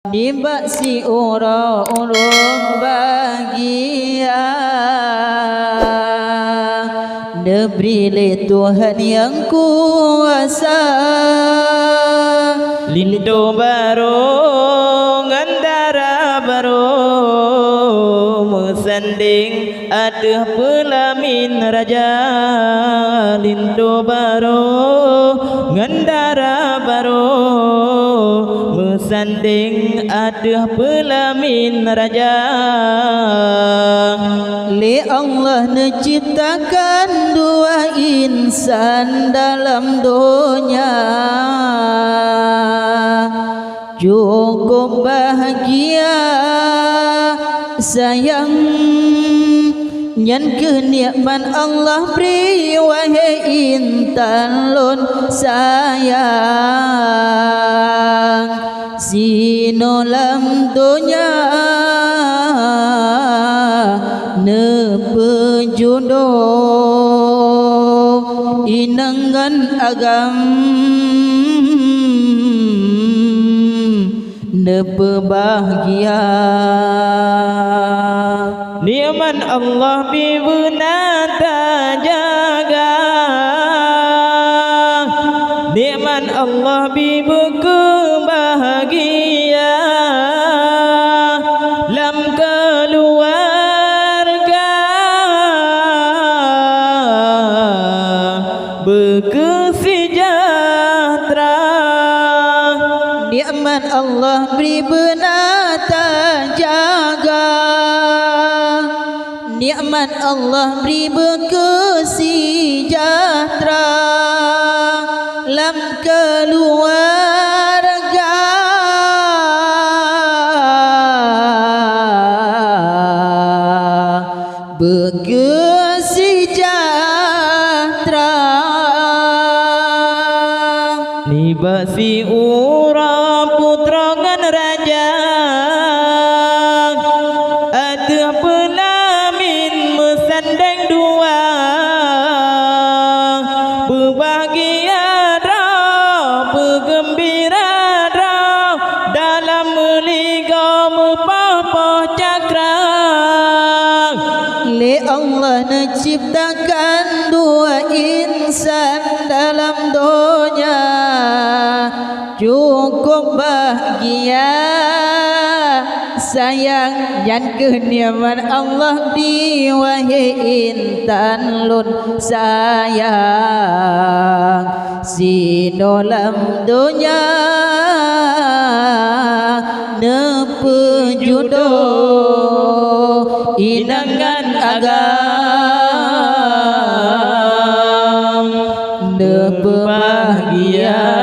Nimba si orang-orang bahagia Nebri Tuhan yang kuasa Lindo baro ngandara baro Mesanding ada pelamin raja Lindo baro ngandara baro Mesanding ada pelamin raja Li Allah menciptakan dua insan dalam dunia Cukup bahagia sayang Nyan kenikmat Allah beri wahai intan lun sayang Sino lam dunia ne pejodoh inangan agam ne bahagia Ni'man Allah bibunata jaga Ni'man Allah bibuku bahagia Lam keluarga berkesejahtera Ni'man Allah beri benata jaga Ni'mat Allah beri berkesejahtera Lam keluarga berkesejahtera Nibasi ura putra ngan raja Ada pelamin mesandeng dua Berbahagia dah, bergembira dah Dalam meliga mepapah cakra Li Allah menciptakan dua insan dalam dunia Cukup bahagia sayang dan kenikmat Allah di wahai intan lun sayang Sino lam dunia ne pejodoh inangan agam ne bahagia